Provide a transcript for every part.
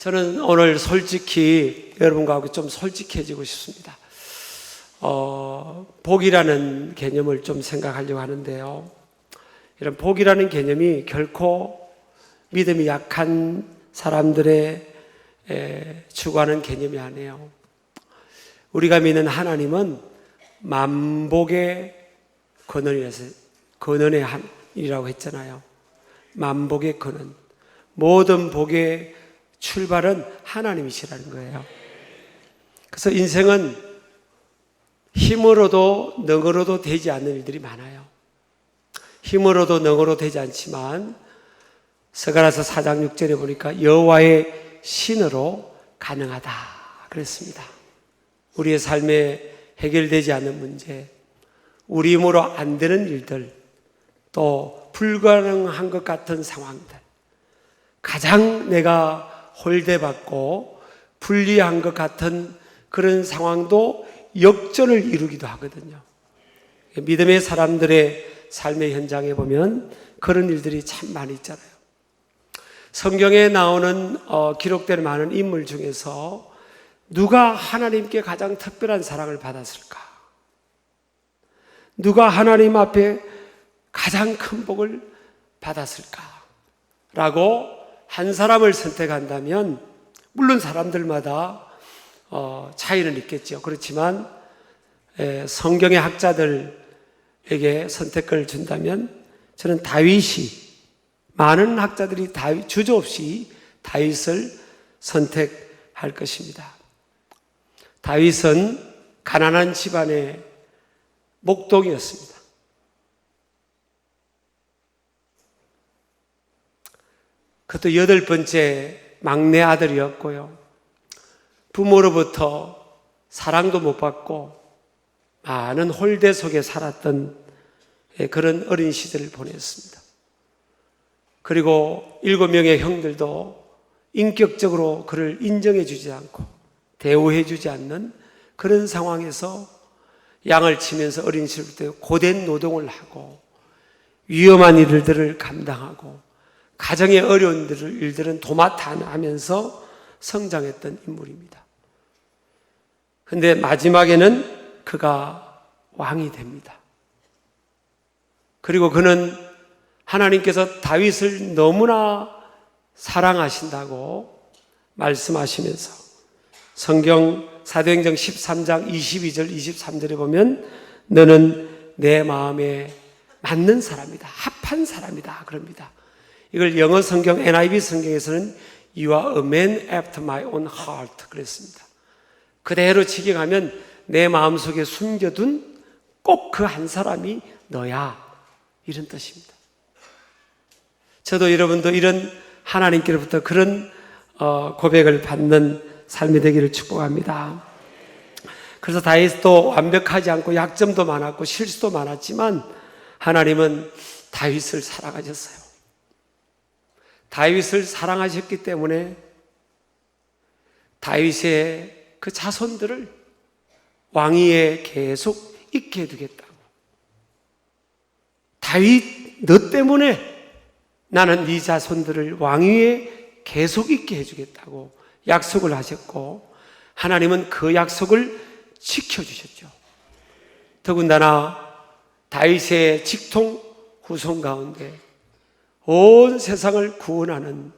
저는 오늘 솔직히 여러분과 좀 솔직해지고 싶습니다. 복이라는 개념을 좀 생각하려고 하는데요. 이런 복이라는 개념이 결코 믿음이 약한 사람들의 추구하는 개념이 아니에요. 우리가 믿는 하나님은 만복의 근원의 한이라고 했잖아요. 만복의 근원. 모든 복의 출발은 하나님이시라는 거예요. 그래서 인생은 힘으로도 능으로도 되지 않는 일들이 많아요. 힘으로도 능으로 되지 않지만 스가랴서 4장 6절에 보니까 여호와의 신으로 가능하다 그랬습니다. 우리의 삶에 해결되지 않는 문제, 우리 힘으로 안 되는 일들, 또 불가능한 것 같은 상황들, 가장 내가 홀대받고 불리한 것 같은 그런 상황도 역전을 이루기도 하거든요. 믿음의 사람들의 삶의 현장에 보면 그런 일들이 참 많이 있잖아요. 성경에 나오는 기록된 많은 인물 중에서 누가 하나님께 가장 특별한 사랑을 받았을까? 누가 하나님 앞에 가장 큰 복을 받았을까? 라고 한 사람을 선택한다면 물론 사람들마다 차이는 있겠죠. 그렇지만 성경의 학자들에게 선택권을 준다면 저는 다윗이, 많은 학자들이 주저없이 다윗을 선택할 것입니다. 다윗은 가난한 집안의 목동이었습니다. 그것도 8번째 막내 아들이었고요. 부모로부터 사랑도 못 받고 많은 홀대 속에 살았던 그런 어린 시절을 보냈습니다. 그리고 7명의 형들도 인격적으로 그를 인정해 주지 않고 대우해 주지 않는 그런 상황에서 양을 치면서 어린 시절부터 고된 노동을 하고 위험한 일들을 감당하고 가정의 어려운 일들은 도맡아 하면서 성장했던 인물입니다. 그런데 마지막에는 그가 왕이 됩니다. 그리고 그는 하나님께서 다윗을 너무나 사랑하신다고 말씀하시면서 성경 사도행전 13장 22절 23절에 보면 너는 내 마음에 맞는 사람이다, 합한 사람이다 그럽니다. 이걸 영어 성경 NIV 성경에서는 You are a man after my own heart 그랬습니다. 그대로 직역하면 내 마음속에 숨겨둔 꼭 그 한 사람이 너야, 이런 뜻입니다. 저도 여러분도 이런 하나님께로부터 그런 고백을 받는 삶이 되기를 축복합니다. 그래서 다윗도 완벽하지 않고 약점도 많았고 실수도 많았지만 하나님은 다윗을 사랑하셨어요. 다윗을 사랑하셨기 때문에 다윗의 그 자손들을 왕위에 계속 있게 해두겠다고. 다윗 너 때문에 나는 네 자손들을 왕위에 계속 있게 해주겠다고 약속을 하셨고 하나님은 그 약속을 지켜주셨죠. 더군다나 다윗의 직통 후손 가운데 온 세상을 구원하는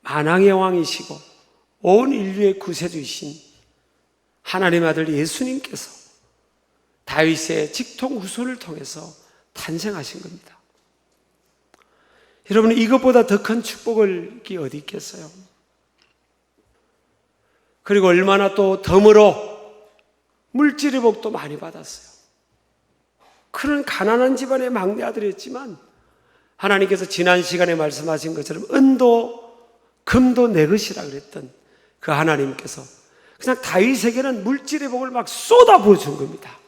만왕의 왕이시고 온 인류의 구세주이신 하나님의 아들 예수님께서 다윗의 직통 후손을 통해서 탄생하신 겁니다. 여러분, 이것보다 더 큰 축복이 어디 있겠어요? 그리고 얼마나 또 덤으로 물질의 복도 많이 받았어요. 그런 가난한 집안의 막내 아들이었지만 하나님께서 지난 시간에 말씀하신 것처럼 은도 금도 내 것이라 그랬던 그 하나님께서 그냥 다윗에게는 물질의 복을 막 쏟아부어 준 겁니다.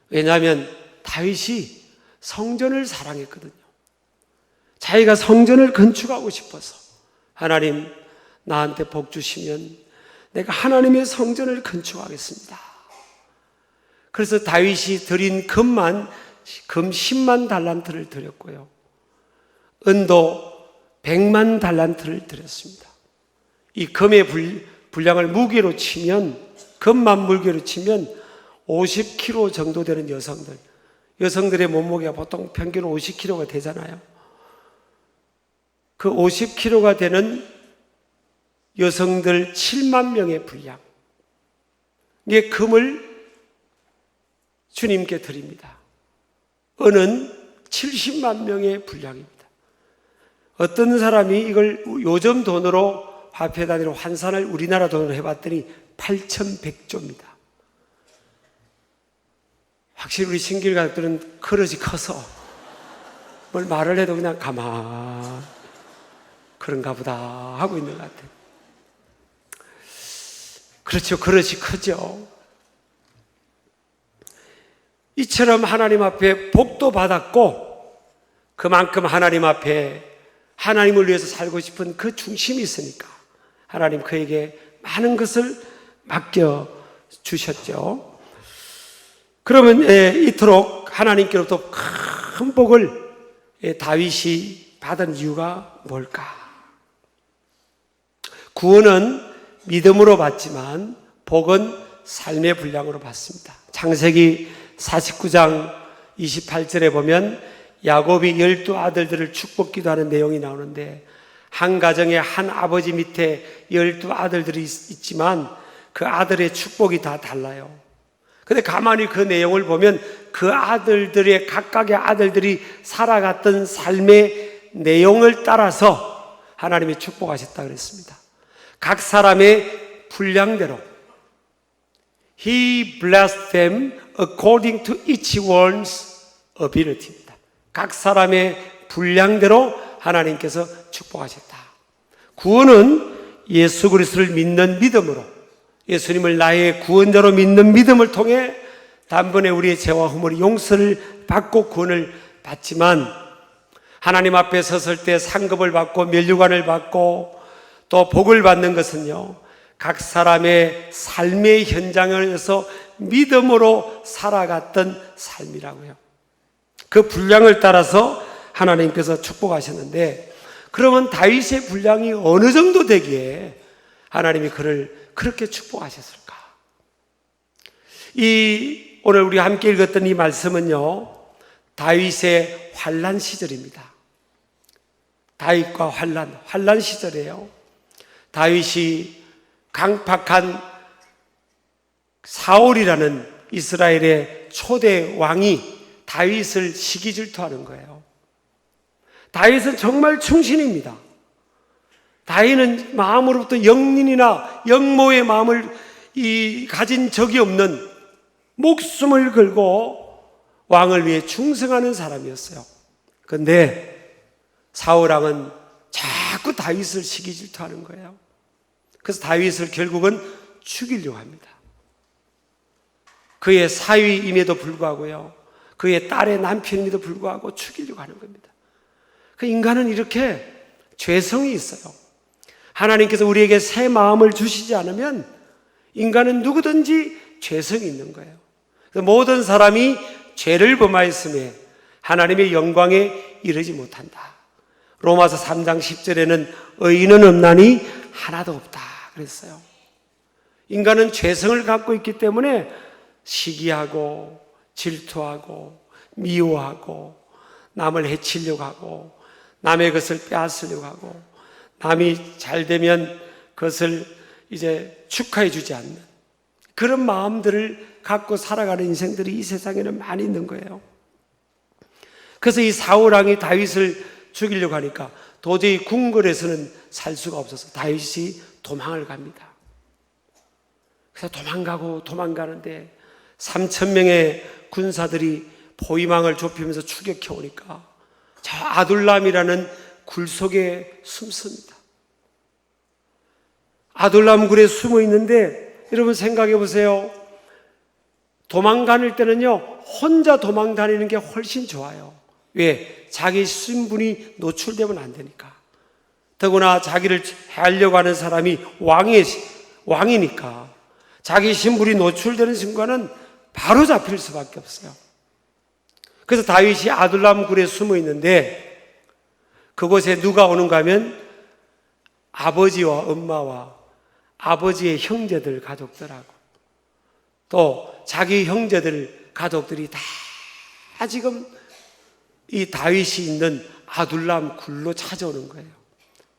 왜냐하면 다윗이 성전을 사랑했거든요. 자기가 성전을 건축하고 싶어서 하나님 나한테 복 주시면 내가 하나님의 성전을 건축하겠습니다. 그래서 다윗이 드린 금 10만 달란트를 드렸고요. 은도 100만 달란트를 드렸습니다. 이 금의 분량을 무게로 치면, 금만 무게로 치면 50kg 정도 되는 여성들의 몸무게가 보통 평균 50kg가 되잖아요. 그 50kg가 되는 여성들 7만 명의 분량, 이게 금을 주님께 드립니다. 은은 70만 명의 분량입니다. 어떤 사람이 이걸 요즘 돈으로 화폐 단위로 환산을 우리나라 돈으로 해봤더니 8,100조입니다. 확실히 우리 신길 가족들은 그릇이 커서 뭘 말을 해도 그냥 가만 그런가 보다 하고 있는 것 같아요. 그렇죠. 그릇이 크죠. 이처럼 하나님 앞에 복도 받았고, 그만큼 하나님 앞에 하나님을 위해서 살고 싶은 그 중심이 있으니까 하나님 그에게 많은 것을 맡겨주셨죠. 그러면 이토록 하나님께로부터 큰 복을 다윗이 받은 이유가 뭘까? 구원은 믿음으로 받지만 복은 삶의 분량으로 받습니다. 창세기 49장 28절에 보면 야곱이 12아들들을 축복기도하는 내용이 나오는데, 한 가정에 한 아버지 밑에 12아들들이 있지만 그 아들의 축복이 다 달라요. 근데 가만히 그 내용을 보면 그 아들들의, 각각의 아들들이 살아갔던 삶의 내용을 따라서 하나님이 축복하셨다 그랬습니다. 각 사람의 분량대로 He blessed them according to each one's ability입니다. 각 사람의 분량대로 하나님께서 축복하셨다. 구원은 예수 그리스도를 믿는 믿음으로, 예수님을 나의 구원자로 믿는 믿음을 통해 단번에 우리의 죄와 허물의 용서를 받고 구원을 받지만, 하나님 앞에 섰을 때 상급을 받고 면류관을 받고 또 복을 받는 것은요, 각 사람의 삶의 현장에서 믿음으로 살아갔던 삶이라고요. 그 분량을 따라서 하나님께서 축복하셨는데, 그러면 다윗의 분량이 어느 정도 되기에 하나님이 그를 그렇게 축복하셨을까? 오늘 우리 함께 읽었던 이 말씀은요, 다윗의 환난 시절입니다. 다윗과 환난 시절이에요. 다윗이 강팍한 사울이라는 이스라엘의 초대 왕이 다윗을 시기 질투하는 거예요. 다윗은 정말 충신입니다. 다윗은 마음으로부터 영린이나 영모의 마음을 가진 적이 없는, 목숨을 걸고 왕을 위해 충성하는 사람이었어요. 그런데 사울왕은 자꾸 다윗을 시기 질투하는 거예요. 그래서 다윗을 결국은 죽이려고 합니다. 그의 사위임에도 불구하고요, 그의 딸의 남편임에도 불구하고 죽이려고 하는 겁니다. 그 인간은 이렇게 죄성이 있어요. 하나님께서 우리에게 새 마음을 주시지 않으면 인간은 누구든지 죄성이 있는 거예요. 모든 사람이 죄를 범하였음에 하나님의 영광에 이르지 못한다. 로마서 3장 10절에는 의인은 없나니 하나도 없다 그랬어요. 인간은 죄성을 갖고 있기 때문에 시기하고 질투하고 미워하고 남을 해치려고 하고 남의 것을 빼앗으려고 하고 남이 잘 되면 그것을 이제 축하해 주지 않는 그런 마음들을 갖고 살아가는 인생들이 이 세상에는 많이 있는 거예요. 그래서 이 사울왕이 다윗을 죽이려고 하니까 도저히 궁궐에서는 살 수가 없어서 다윗이 도망을 갑니다. 그래서 도망가는데 3,000명의 군사들이 포위망을 좁히면서 추격해 오니까 저 아둘람이라는 굴 속에 숨습니다. 아둘람 굴에 숨어 있는데 여러분 생각해 보세요. 도망다닐 때는요, 혼자 도망다니는 게 훨씬 좋아요. 왜? 자기 신분이 노출되면 안 되니까. 더구나 자기를 해하려고 하는 사람이 왕이니까 자기 신분이 노출되는 순간은 바로 잡힐 수밖에 없어요. 그래서 다윗이 아둘람 굴에 숨어 있는데 그곳에 누가 오는가 하면 아버지와 엄마와 아버지의 형제들 가족들하고 또 자기 형제들 가족들이 다 지금 이 다윗이 있는 아둘람 굴로 찾아오는 거예요.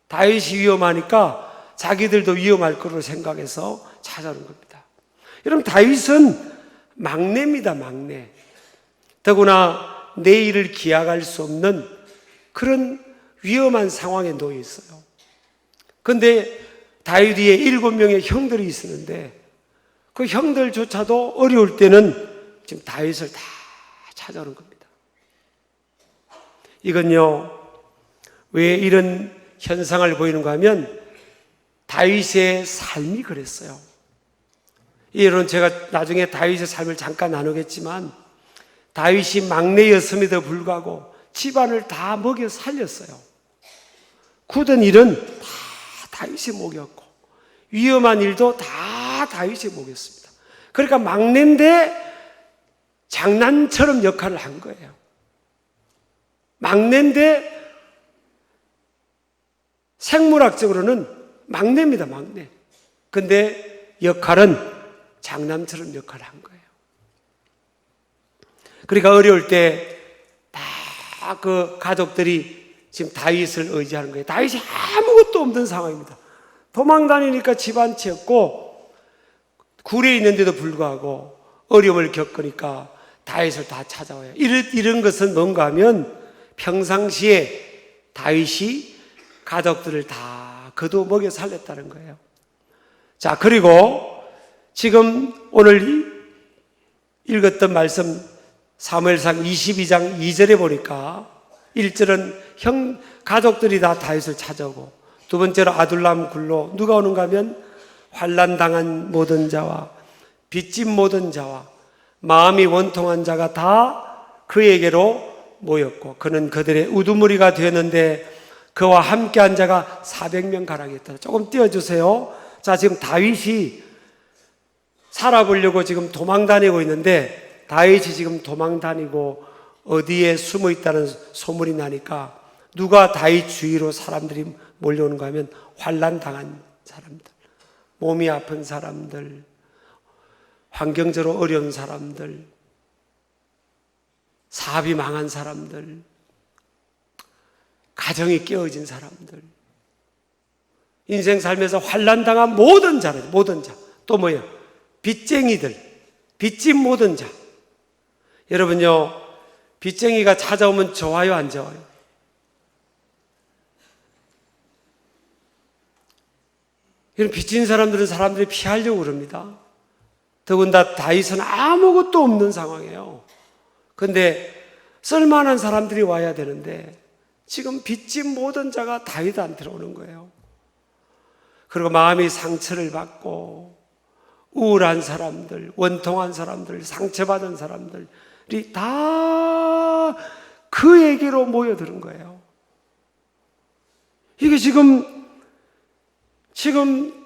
다윗이 위험하니까 자기들도 위험할 거로 생각해서 찾아오는 겁니다. 여러분, 다윗은 막내입니다. 막내. 더구나 내일을 기약할 수 없는 그런 위험한 상황에 놓여 있어요. 그런데 다윗 위에 7명의 형들이 있었는데 그 형들조차도 어려울 때는 지금 다윗을 다 찾아오는 겁니다. 이건요, 왜 이런 현상을 보이는가 하면 다윗의 삶이 그랬어요. 이런 제가 나중에 다윗의 삶을 잠깐 나누겠지만 다윗이 막내였음에도 불구하고 집안을 다 먹여 살렸어요. 굳은 일은 다 다윗이 먹였고 위험한 일도 다 다윗이 먹였습니다. 그러니까 막내인데 장난처럼 역할을 한 거예요. 막내인데 생물학적으로는 막내입니다. 막내. 근데 역할은 장남처럼 역할을 한 거예요. 그러니까 어려울 때 다 그 가족들이 지금 다윗을 의지하는 거예요. 다윗이 아무것도 없는 상황입니다. 도망 다니니까 집 한 채 없고 굴에 있는데도 불구하고 어려움을 겪으니까 다윗을 다 찾아와요. 이런 것은 뭔가 하면 평상시에 다윗이 가족들을 다 거둬 먹여 살렸다는 거예요. 자, 그리고 지금 오늘 읽었던 말씀 사무엘상 22장 2절에 보니까 1절은 가족들이 다 다윗을 찾아오고 두 번째로 아둘람 굴로 누가 오는가 하면 환난당한 모든 자와 빚진 모든 자와 마음이 원통한 자가 다 그에게로 모였고 그는 그들의 우두머리가 되었는데 그와 함께한 자가 400명 가량이었다. 조금 띄워주세요. 자, 지금 다윗이 살아보려고 지금 도망 다니고 있는데 다윗이 지금 도망 다니고 어디에 숨어 있다는 소문이 나니까 누가 다윗 주위로 사람들이 몰려오는가 하면 환난 당한 사람들, 몸이 아픈 사람들, 환경적으로 어려운 사람들, 사업이 망한 사람들, 가정이 깨어진 사람들, 인생 살면서 환난 당한 모든 자들, 모든 자. 또 뭐예요? 빚쟁이들, 빚진 모든 자. 여러분요, 빚쟁이가 찾아오면 좋아요, 안 좋아요? 이런 빚진 사람들은 사람들이 피하려고 그럽니다. 더군다나 다윗은 아무것도 없는 상황이에요. 그런데 쓸만한 사람들이 와야 되는데 지금 빚진 모든 자가 다윗한테 오는 거예요. 그리고 마음이 상처를 받고 우울한 사람들, 원통한 사람들, 상처받은 사람들이 다 그에게로 모여드는 거예요. 이게 지금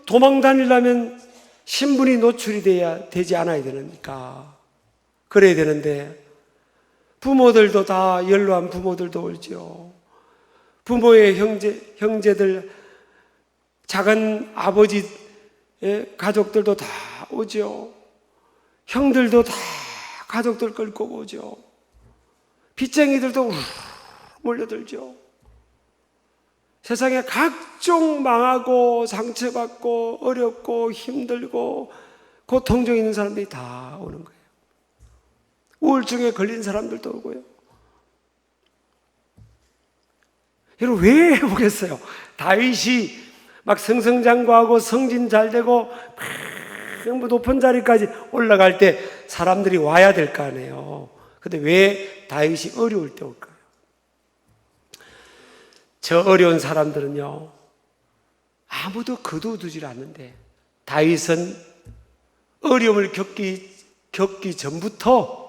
도망 다니려면 신분이 노출이 되지 않아야 되니까 그래야 되는데 부모들도 다 연로한 부모들도 오죠. 부모의 형제들, 작은 아버지의 가족들도 다 오죠. 형들도 다 가족들 끌고 오죠. 빚쟁이들도 몰려들죠. 세상에 각종 망하고 상처받고 어렵고 힘들고 고통중 있는 사람들이 다 오는 거예요. 우울증에 걸린 사람들도 오고요. 여러분, 왜 오겠어요? 다윗이 막 승승장구하고 성진 잘 되고 막 높은 자리까지 올라갈 때 사람들이 와야 될 거 아니에요. 근데 왜 다윗이 어려울 때 올까요? 저 어려운 사람들은요, 아무도 거두어두질 않는데 다윗은 어려움을 겪기 전부터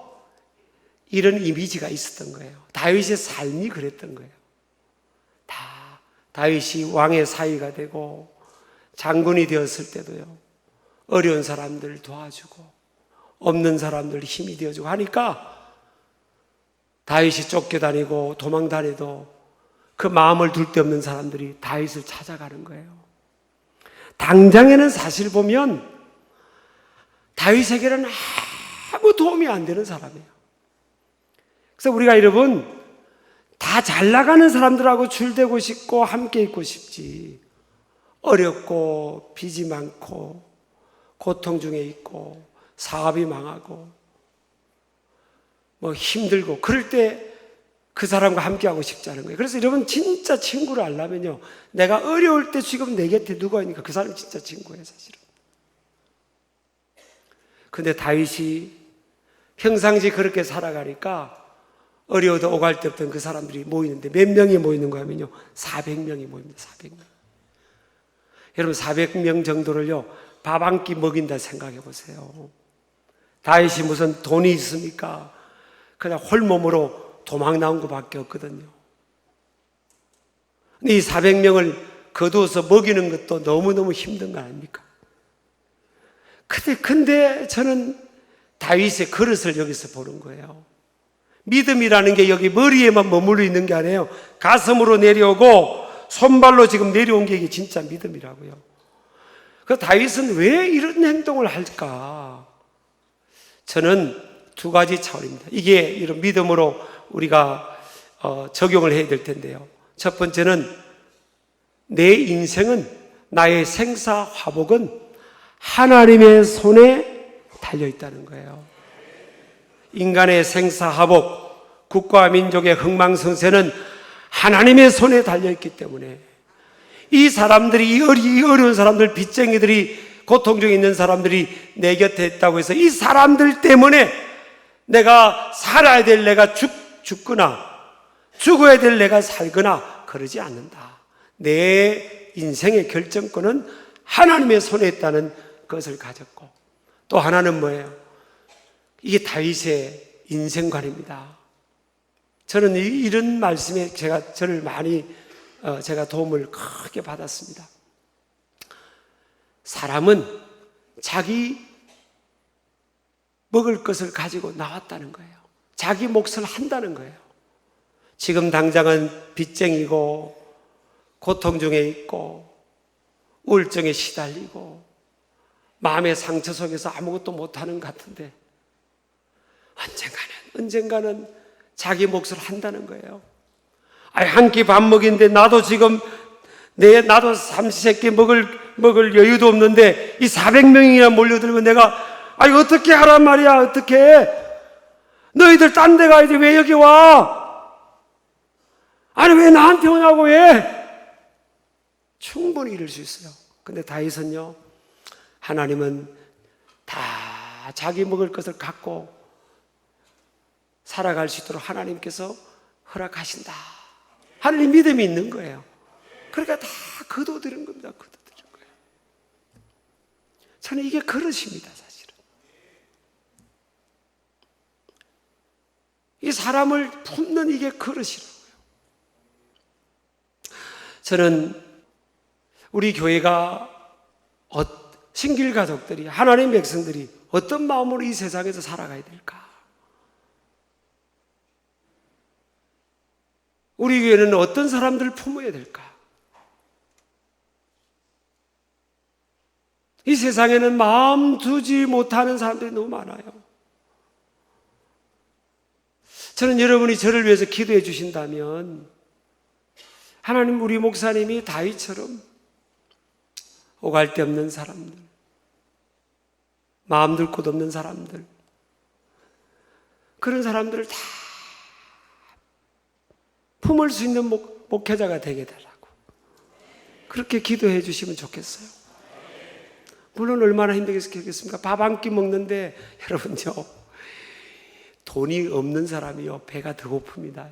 이런 이미지가 있었던 거예요. 다윗의 삶이 그랬던 거예요. 다윗이 왕의 사위가 되고 장군이 되었을 때도요, 어려운 사람들 도와주고 없는 사람들 힘이 되어주고 하니까 다윗이 쫓겨다니고 도망다니도 그 마음을 둘 데 없는 사람들이 다윗을 찾아가는 거예요. 당장에는 사실 보면 다윗에게는 아무 도움이 안 되는 사람이에요. 그래서 우리가 여러분 다 잘 나가는 사람들하고 줄대고 싶고 함께 있고 싶지, 어렵고 빚이 많고 고통 중에 있고 사업이 망하고 뭐 힘들고 그럴 때 그 사람과 함께하고 싶지 않은 거예요. 그래서 여러분 진짜 친구를 알려면요, 내가 어려울 때 지금 내 곁에 누가 있니까 그 사람이 진짜 친구예요, 사실은. 근데 다윗이 평상시 그렇게 살아가니까 어려워도 오갈 데 없던 그 사람들이 모이는데 몇 명이 모이는 거 하면요, 400명이 모입니다. 400명. 여러분 400명 정도를요 밥 한 끼 먹인다 생각해 보세요. 다윗이 무슨 돈이 있습니까? 그냥 홀몸으로 도망 나온 것밖에 없거든요. 근데 이 400명을 거두어서 먹이는 것도 너무너무 힘든 거 아닙니까? 근데 저는 다윗의 그릇을 여기서 보는 거예요. 믿음이라는 게 여기 머리에만 머물러 있는 게 아니에요. 가슴으로 내려오고 손발로 지금 내려온 게 이게 진짜 믿음이라고요. 그 다윗은 왜 이런 행동을 할까? 저는 두 가지 차원입니다. 이게 이런 믿음으로 우리가 적용을 해야 될 텐데요. 첫 번째는 내 인생은, 나의 생사화복은 하나님의 손에 달려있다는 거예요. 인간의 생사화복, 국가와 민족의 흥망성쇠는 하나님의 손에 달려있기 때문에 이 사람들이, 이 어려운 사람들, 빚쟁이들이, 고통 중에 있는 사람들이 내 곁에 있다고 해서 이 사람들 때문에 내가 살아야 될 내가 죽거나 죽어야 될 내가 살거나 그러지 않는다. 내 인생의 결정권은 하나님의 손에 있다는 것을 가졌고, 또 하나는 뭐예요? 이게 다윗의 인생관입니다. 저는 이런 말씀에 저를 많이 제가 도움을 크게 받았습니다. 사람은 자기 먹을 것을 가지고 나왔다는 거예요. 자기 몫을 한다는 거예요. 지금 당장은 빚쟁이고 고통 중에 있고 우울증에 시달리고 마음의 상처 속에서 아무것도 못하는 것 같은데 언젠가는 자기 몫을 한다는 거예요. 한 끼 밥 먹인데 나도 지금 나도 삼시세끼 먹을 여유도 없는데 이 400명이나 몰려들면 내가 어떻게 하란 말이야, 어떻게 해? 너희들 딴 데 가야지 왜 여기 와? 왜 나한테 오냐고 왜? 충분히 이럴 수 있어요. 근데 다윗은요, 하나님은 다 자기 먹을 것을 갖고 살아갈 수 있도록 하나님께서 허락하신다 하나님 믿음이 있는 거예요. 그러니까 다 거둬들인 겁니다. 거둬들인 거예요. 저는 이게 그릇입니다, 사실은. 이 사람을 품는 이게 그릇이라고요. 저는 우리 교회가 신길 가족들이, 하나님 백성들이 어떤 마음으로 이 세상에서 살아가야 될까? 우리 교회는 어떤 사람들을 품어야 될까? 이 세상에는 마음 두지 못하는 사람들이 너무 많아요. 저는 여러분이 저를 위해서 기도해 주신다면 하나님, 우리 목사님이 다윗처럼 오갈 데 없는 사람들, 마음 둘 곳 없는 사람들, 그런 사람들을 다 품을 수 있는 목회자가 되게 달라고 그렇게 기도해 주시면 좋겠어요. 물론 얼마나 힘들겠습니까? 밥 한 끼 먹는데 여러분요, 돈이 없는 사람이요 배가 더 고픕니다.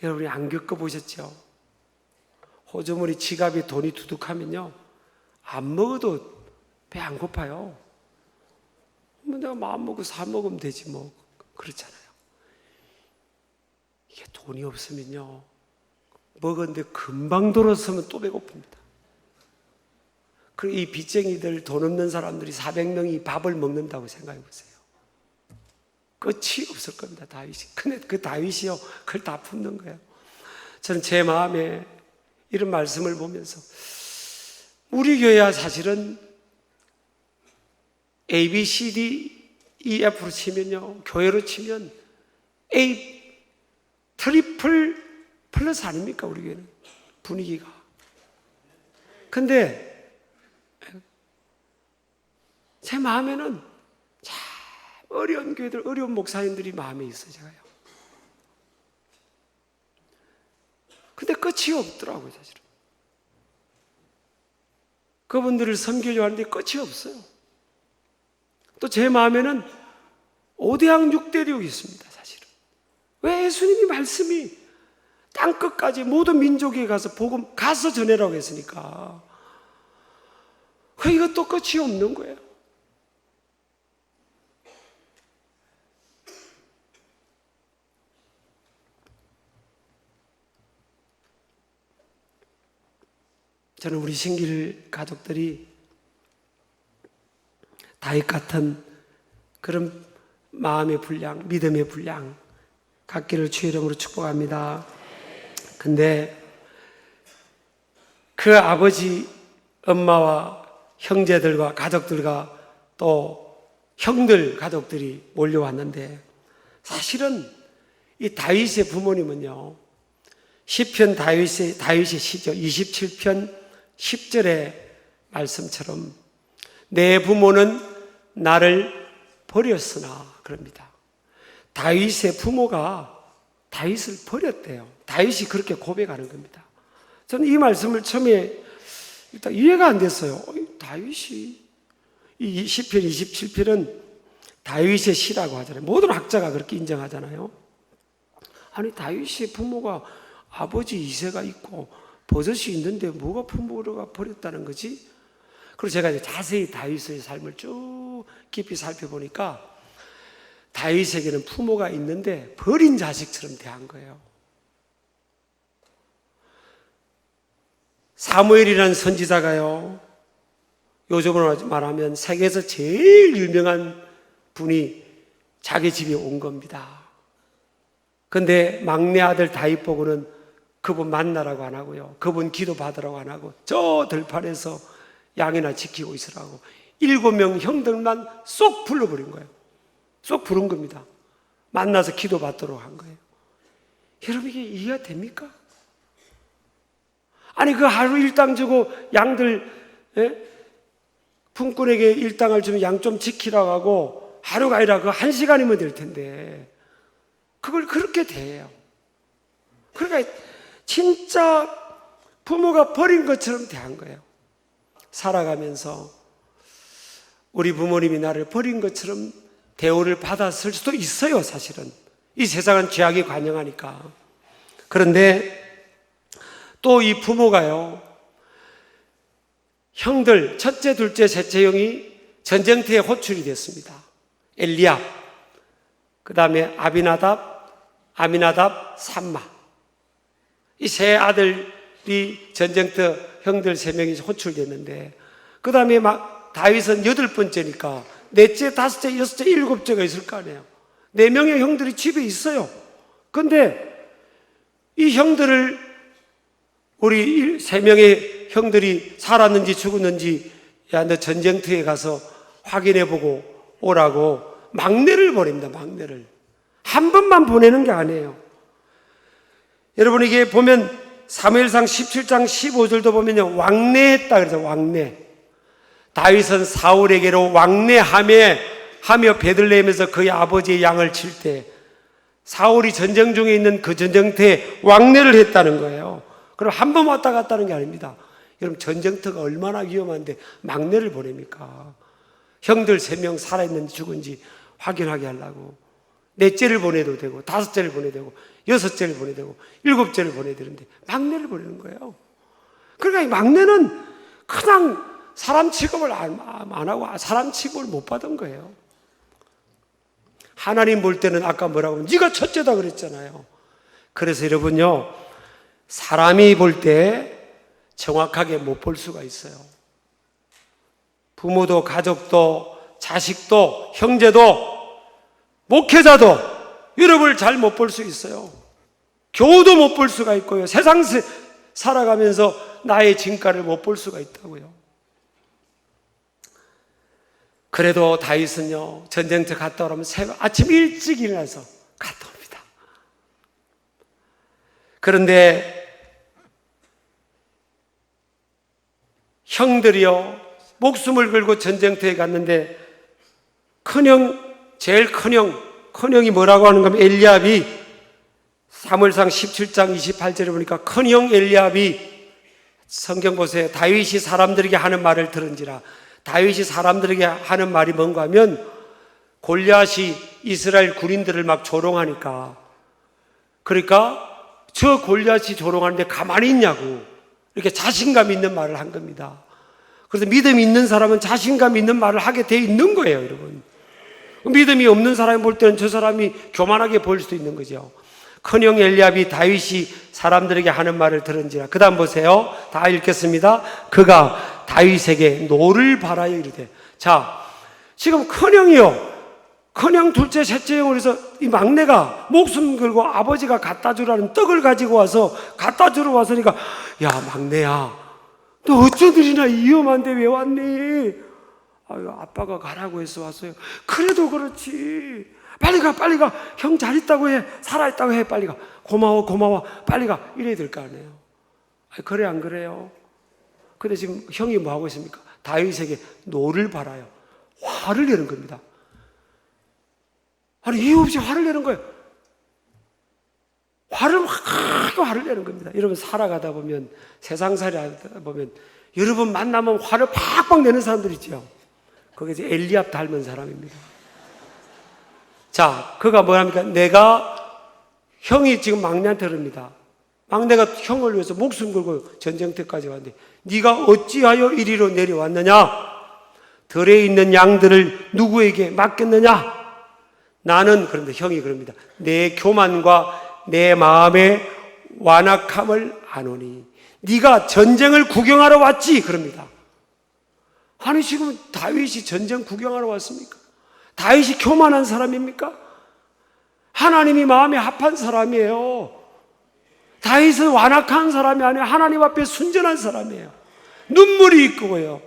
여러분이 안 겪어보셨죠? 호주머니 지갑에 돈이 두둑하면요 안 먹어도 배 안 고파요. 내가 마음 먹고 사 먹으면 되지 뭐, 그렇잖아요. 이게 돈이 없으면요 먹었는데 금방 돌아서면 또 배고픕니다. 그리고 이 빚쟁이들, 돈 없는 사람들이 400명이 밥을 먹는다고 생각해 보세요. 끝이 없을 겁니다, 다윗이. 근데 그 다윗이요 그걸 다 품는 거예요. 저는 제 마음에 이런 말씀을 보면서 우리 교회야 사실은 A, B, C, D, E, F로 치면요, 교회로 치면 A 트리플 플러스 아닙니까? 우리 교회는 분위기가. 근데 제 마음에는 참 어려운 교회들, 어려운 목사님들이 마음에 있어요. 제가요. 근데 끝이 없더라고요. 사실은 그분들을 섬기려고 하는데 끝이 없어요. 또 제 마음에는 5대양 6대륙이 있습니다. 사실은 왜 예수님이 말씀이 땅끝까지 모든 민족에 가서 복음 가서 전해라고 했으니까 이것도 끝이 없는 거예요. 저는 우리 신길 가족들이 다윗 같은 그런 마음의 분량, 믿음의 분량 갖기를 주의 이름으로 축복합니다. 근데 그 아버지, 엄마와 형제들과 가족들과 또 형들 가족들이 몰려왔는데 사실은 이 다윗의 부모님은요, 시편 다윗의 시죠. 27편 10절의 말씀처럼 내 부모는 나를 버렸으나 그럽니다. 다윗의 부모가 다윗을 버렸대요. 다윗이 그렇게 고백하는 겁니다. 저는 이 말씀을 처음에 일단 이해가 안 됐어요. 다윗이 이 시편 27편은 다윗의 시라고 하잖아요. 모든 학자가 그렇게 인정하잖아요. 아니 다윗의 부모가 아버지 이새가 있고 버섯이 있는데 뭐가 부모가 버렸다는 거지? 그리고 제가 이제 자세히 다윗의 삶을 쭉 깊이 살펴보니까 다윗에게는 부모가 있는데 버린 자식처럼 대한 거예요. 사무엘이라는 선지자가요, 요즘으로 말하면 세계에서 제일 유명한 분이 자기 집에 온 겁니다. 근데 막내 아들 다윗 보고는 그분 만나라고 안 하고요, 그분 기도 받으라고 안 하고 저 들판에서 양이나 지키고 있으라고 7명 형들만 쏙 불러버린 거예요. 쏙 부른 겁니다. 만나서 기도 받도록 한 거예요. 여러분 이게 이해가 됩니까? 아니 그 하루 일당 주고 양들 품꾼에게 일당을 주면 양 좀 지키라고 하고 하루가 아니라 그 1시간이면 될 텐데 그걸 그렇게 대해요. 그러니까 진짜 부모가 버린 것처럼 대한 거예요. 살아가면서 우리 부모님이 나를 버린 것처럼 대우를 받았을 수도 있어요. 사실은 이 세상은 죄악이 관영하니까. 그런데 또 이 부모가요, 형들 첫째, 둘째, 셋째 형이 전쟁터에 호출이 됐습니다. 엘리압, 그 다음에 아미나답, 삼마, 이 세 아들이 전쟁터 형들 3명이 호출됐는데 그 다음에 막 다윗은 8번째니까 넷째, 다섯째, 여섯째, 7째가 있을 거 아니에요. 4명의 형들이 집에 있어요. 근데 이 형들을 우리 3명의 형들이 살았는지 죽었는지 야 너 전쟁터에 가서 확인해보고 오라고 막내를 보냅니다. 막내를 한 번만 보내는 게 아니에요. 여러분 이게 보면 사무엘상 17장 15절도 보면요, 왕래했다 그래서 왕래. 다윗은 사울에게로 왕래하며 베들레헴에서 그의 아버지의 양을 칠 때 사울이 전쟁 중에 있는 그 전쟁터에 왕래를 했다는 거예요. 그럼 한 번 왔다 갔다는 게 아닙니다. 여러분 전쟁터가 얼마나 위험한데 막내를 보냅니까? 형들 3명 살아있는지 죽은지 확인하게 하려고 넷째를 보내도 되고 다섯째를 보내도 되고 여섯째를 보내도 되고 7째를 보내야 되는데 막내를 보내는 거예요. 그러니까 이 막내는 그냥 사람 취급을 안 하고 사람 취급을 못 받은 거예요. 하나님 볼 때는 아까 뭐라고 하면 네가 첫째다 그랬잖아요. 그래서 여러분요, 사람이 볼 때 정확하게 못 볼 수가 있어요. 부모도 가족도 자식도 형제도 목회자도 여러분을 잘 못 볼 수 있어요. 교우도 못 볼 수가 있고요. 세상 살아가면서 나의 진가를 못 볼 수가 있다고요. 그래도 다윗은요, 전쟁터 갔다 오면 아침 일찍 일어나서 갔다 옵니다. 그런데 형들이요, 목숨을 걸고 전쟁터에 갔는데 제일 큰형이 뭐라고 하는가 하면 엘리압이 사무엘상 17장 28절에 보니까 큰형 엘리압이, 성경 보세요. 다윗이 사람들에게 하는 말을 들은지라. 다윗이 사람들에게 하는 말이 뭔가 하면, 골리앗이 이스라엘 군인들을 막 조롱하니까, 그러니까 저 골리앗이 조롱하는데 가만히 있냐고 이렇게 자신감 있는 말을 한 겁니다. 그래서 믿음이 있는 사람은 자신감 있는 말을 하게 돼 있는 거예요, 여러분. 믿음이 없는 사람이 볼 때는 저 사람이 교만하게 보일 수도 있는 거죠. 큰형 엘리압이 다윗이 사람들에게 하는 말을 들은지라. 그 다음 보세요. 다 읽겠습니다. 그가 다윗에게 노를 바라여 이르되. 자, 지금 큰형 둘째 셋째 형을 해서 이 막내가 목숨 걸고 아버지가 갖다 주라는 떡을 가지고 와서 갖다 주러 왔으니까, 야 막내야, 너 어쩌들이나 위험한데 왜 왔니? 아유, 아빠가 가라고 해서 왔어요. 그래도 그렇지, 빨리 가. 형 잘 있다고 해, 살아있다고 해, 빨리 가. 고마워, 빨리 가. 이래야 될 거 아니에요. 그래 안 그래요? 근데 지금 형이 뭐 하고 있습니까? 다윗에게 노를 바라요. 화를 내는 겁니다. 아니, 이유 없이 화를 내는 거예요. 화를 내는 겁니다. 여러분, 살아가다 보면, 세상살이 하다 보면, 여러분 만나면 화를 팍팍 내는 사람들 있죠. 그게 이제 엘리압 닮은 사람입니다. 자, 그가 뭐랍니까? 형이 지금 막내한테 그럽니다. 막내가 형을 위해서 목숨 걸고 전쟁터까지 왔는데, 네가 어찌하여 이리로 내려왔느냐? 들에 있는 양들을 누구에게 맡겼느냐? 나는, 그런데 형이 그럽니다. 내 교만과 내 마음의 완악함을 아노니. 네가 전쟁을 구경하러 왔지? 그럽니다. 아니, 지금 다윗이 전쟁 구경하러 왔습니까? 다윗이 교만한 사람입니까? 하나님이 마음에 합한 사람이에요. 다윗은 완악한 사람이 아니에요. 하나님 앞에 순전한 사람이에요. 눈물이 있고요,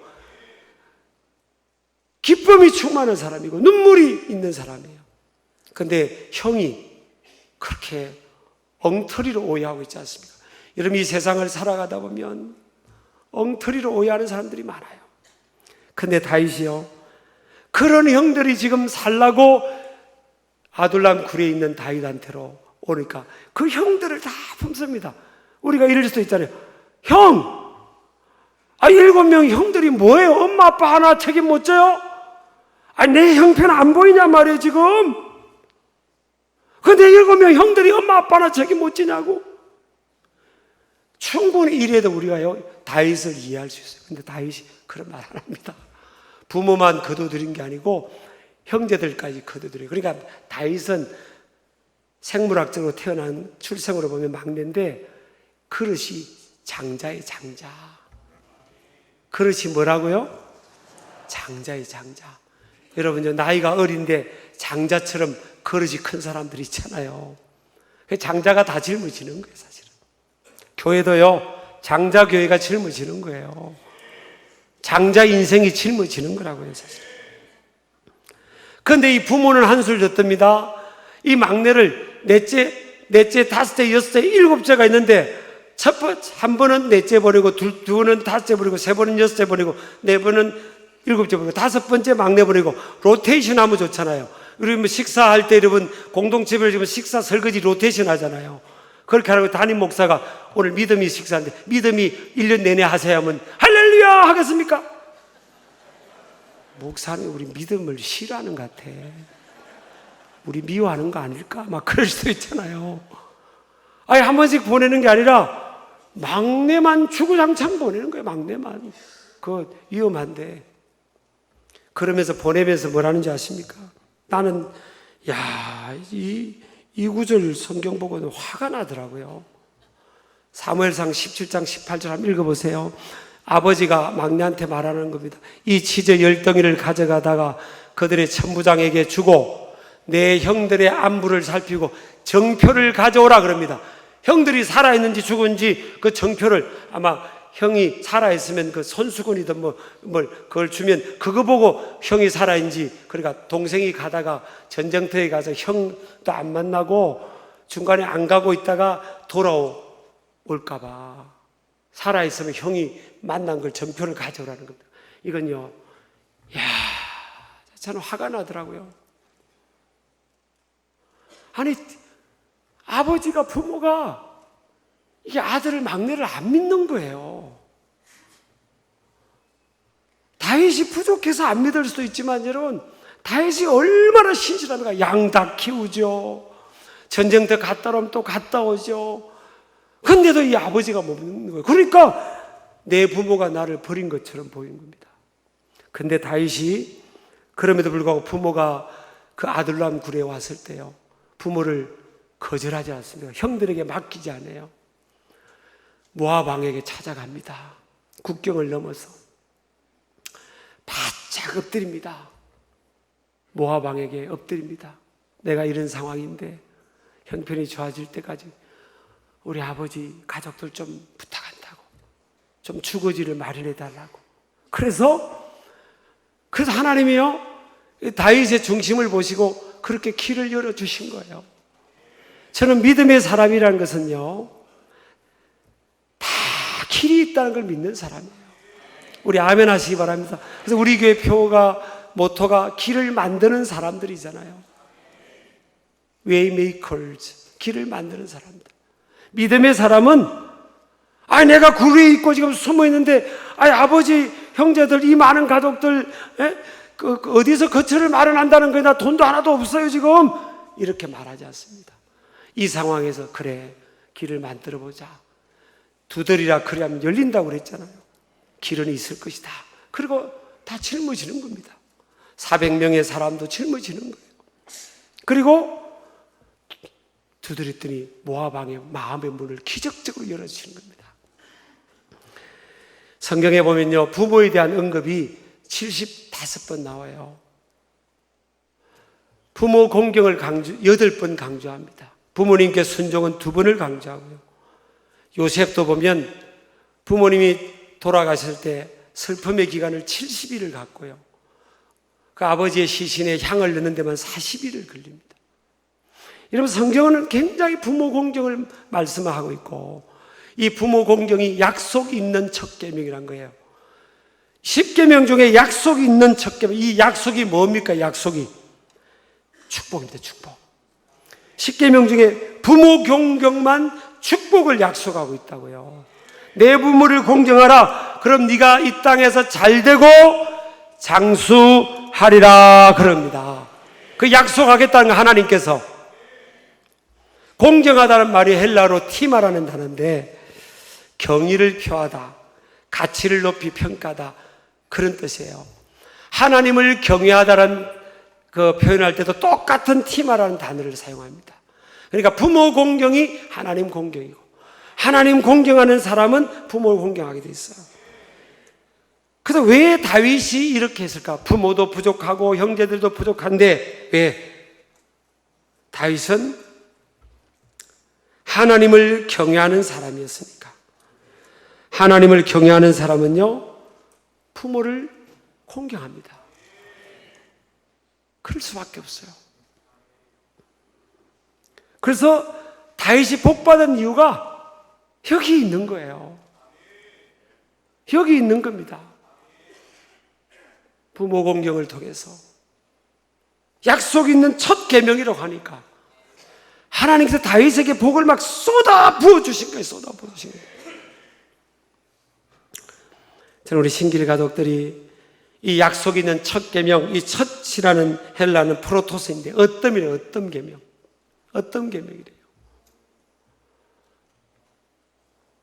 기쁨이 충만한 사람이고 눈물이 있는 사람이에요. 그런데 형이 그렇게 엉터리로 오해하고 있지 않습니까? 여러분, 이 세상을 살아가다 보면 엉터리로 오해하는 사람들이 많아요. 근데 다윗이요, 그런 형들이 지금 살라고 아둘람 굴에 있는 다윗한테로 오니까 그 형들을 다 품습니다. 우리가 이럴 수도 있잖아요. 형! 7명 형들이 뭐예요? 엄마 아빠 하나 책임 못 져요? 내 형편 안 보이냐 말이에요 지금. 근데 7명 형들이 엄마 아빠 하나 책임 못 지냐고. 충분히 이래도 우리가요 다윗을 이해할 수 있어요. 근데 다윗이 그런 말 안 합니다. 부모만 거둬들인 게 아니고 형제들까지 거둬들여요. 그러니까 다윗은 생물학적으로 태어난 출생으로 보면 막내인데 그릇이 장자의 장자. 그릇이 뭐라고요? 장자의 장자. 여러분, 나이가 어린데 장자처럼 그릇이 큰 사람들이 있잖아요. 장자가 다 짊어지는 거예요, 사실은. 교회도요, 장자 교회가 짊어지는 거예요. 장자 인생이 짊어지는 거라고요, 사실. 그런데 이 부모는 한술 졌답니다. 이 막내를 넷째, 다섯째, 여섯째, 일곱째가 있는데 한 번은 넷째 버리고 두 번은 다섯째 버리고 세 번은 여섯째 버리고 네 번은 일곱째 버리고 다섯 번째 막내 버리고 로테이션 하면 좋잖아요. 우리 뭐 식사할 때 여러분 공동체별 지금 식사 설거지 로테이션 하잖아요. 그렇게 하라고 담임 목사가 오늘 믿음이 식사인데 믿음이 1년 내내 하세요 하면 할렐루야 하겠습니까? 목사님 우리 믿음을 싫어하는 것 같아. 우리 미워하는 거 아닐까? 막 그럴 수도 있잖아요. 아니 한 번씩 보내는 게 아니라 막내만 주구장창 보내는 거예요. 막내만. 그거 위험한데. 그러면서 보내면서 뭐라는지 아십니까? 나는 이 구절 성경 보고는 화가 나더라고요. 사무엘상 17장 18절 한번 읽어보세요. 아버지가 막내한테 말하는 겁니다. 이 치즈 10덩이를 가져가다가 그들의 천부장에게 주고 내 형들의 안부를 살피고 정표를 가져오라 그럽니다. 형들이 살아있는지 죽은지 그 정표를 아마 형이 살아있으면 그 손수건이든 뭘 그걸 주면 그거 보고 형이 살아있는지, 그러니까 동생이 가다가 전쟁터에 가서 형도 안 만나고 중간에 안 가고 있다가 돌아올까봐 살아있으면 형이 만난 걸 전표를 가져오라는 겁니다. 이건요, 저는 화가 나더라고요. 아니, 아버지가, 부모가 이게 아들을, 막내를 안 믿는 거예요. 다윗이 부족해서 안 믿을 수도 있지만 여러분, 다윗이 얼마나 신실합니까? 양 다 키우죠. 전쟁터 갔다 오면 또 갔다 오죠. 근데도 이 아버지가 못 믿는 거예요. 그러니까 내 부모가 나를 버린 것처럼 보이는 겁니다. 근데 다윗이 그럼에도 불구하고 부모가 그 아둘람 굴에 왔을 때요, 부모를 거절하지 않습니다. 형들에게 맡기지 않아요. 모압 왕에게 찾아갑니다. 국경을 넘어서 바짝 엎드립니다. 모압 왕에게 엎드립니다. 내가 이런 상황인데 형편이 좋아질 때까지 우리 아버지 가족들 좀 부탁한다고, 좀 주거지를 마련해 달라고. 그래서 하나님이요, 다윗의 중심을 보시고 그렇게 길을 열어주신 거예요. 저는 믿음의 사람이라는 것은요, 다 길이 있다는 걸 믿는 사람이에요. 우리 아멘 하시기 바랍니다. 그래서 우리 교회 모토가 길을 만드는 사람들이잖아요. Waymakers, 길을 만드는 사람들. 믿음의 사람은, 내가 굴에 있고 지금 숨어 있는데, 아버지, 형제들, 이 많은 가족들, 어디서 거처를 마련한다는 거야? 나 돈도 하나도 없어요, 지금. 이렇게 말하지 않습니다. 이 상황에서, 그래, 길을 만들어 보자. 두드리라 그리하면 열린다고 그랬잖아요. 길은 있을 것이다. 그리고 다 짊어지는 겁니다. 400명의 사람도 짊어지는 거예요. 그리고 두드렸더니 모압 왕의 마음의 문을 기적적으로 열어주시는 겁니다. 성경에 보면요, 부모에 대한 언급이 75번 나와요. 부모 공경을 8번 강조합니다. 부모님께 순종은 2번을 강조하고요. 요셉도 보면 부모님이 돌아가실 때 슬픔의 기간을 70일을 갖고요, 그 아버지의 시신에 향을 넣는 데만 40일을 걸립니다. 여러분, 성경은 굉장히 부모 공경을 말씀하고 있고, 이 부모 공경이 약속 있는 첫 계명이란 거예요. 10계명 중에 약속이 있는 첫 계명. 이 약속이 뭡니까? 약속이 축복입니다. 축복. 10계명 중에 부모 공경만 축복을 약속하고 있다고요. 내 부모를 공경하라. 그럼 네가 이 땅에서 잘되고 장수하리라 그럽니다. 그 약속하겠다는 거, 하나님께서. 공경하다는 말이 헬라어로 티마라는 단어인데, 경의를 표하다, 가치를 높이 평가하다, 그런 뜻이에요. 하나님을 경외하다는 그 표현할 때도 똑같은 티마라는 단어를 사용합니다. 그러니까 부모 공경이 하나님 공경이고, 하나님 공경하는 사람은 부모를 공경하게 돼 있어요. 그래서 왜 다윗이 이렇게 했을까? 부모도 부족하고 형제들도 부족한데 왜? 다윗은 하나님을 경외하는 사람이었으니까. 하나님을 경외하는 사람은요, 부모를 공경합니다. 그럴 수밖에 없어요. 그래서 다윗이 복받은 이유가 여기 있는 거예요. 여기 있는 겁니다. 부모 공경을 통해서 약속 있는 첫 계명이라고 하니까 하나님께서 다윗에게 복을 막 쏟아 부어주신 거예요. 쏟아 부어주신 거예요. 저는 우리 신길 가족들이 이 약속 있는 첫 계명, 이 첫이라는 헬라는 프로토스인데 어떤이래요? 어떤 계명? 어떤 계명이래요?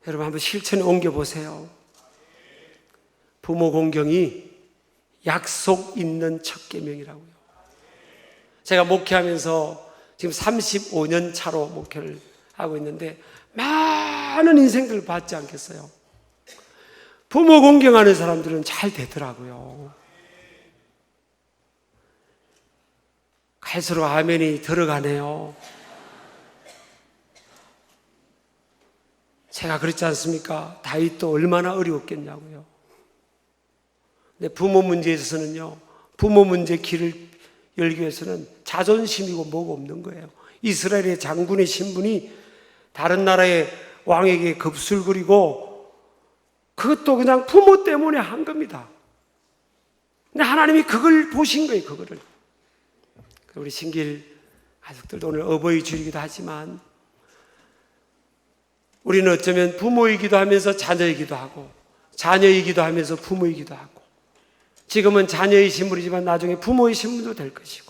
여러분 한번 실천에 옮겨보세요. 부모 공경이 약속 있는 첫 계명이라고요. 제가 목회하면서 지금 35년 차로 목회를 하고 있는데 많은 인생들을 봤지 않겠어요? 부모 공경하는 사람들은 잘 되더라고요. 갈수록 아멘이 들어가네요. 제가 그렇지 않습니까? 다윗도 얼마나 어려웠겠냐고요. 근데 부모 문제에 있어서는요, 부모 문제 길을 열기 위해서는 자존심이고 뭐가 없는 거예요. 이스라엘의 장군의 신분이 다른 나라의 왕에게 급술거리고 그것도 그냥 부모 때문에 한 겁니다. 근데 하나님이 그걸 보신 거예요, 그거를. 우리 신길 가족들도 오늘 어버이 주이기도 하지만 우리는 어쩌면 부모이기도 하면서 자녀이기도 하고 자녀이기도 하면서 부모이기도 하고 지금은 자녀의 신분이지만 나중에 부모의 신분도 될 것이고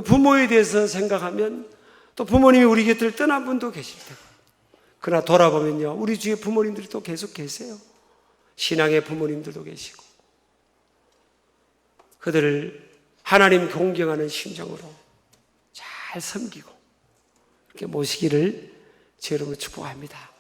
부모에 대해서 생각하면 또 부모님이 우리 곁을 떠난 분도 계실 테고 그러나 돌아보면요 우리 주위에 부모님들이 또 계속 계세요. 신앙의 부모님들도 계시고 그들을 하나님 공경하는 심정으로 잘 섬기고 이렇게 모시기를 제 이름으로 축복합니다.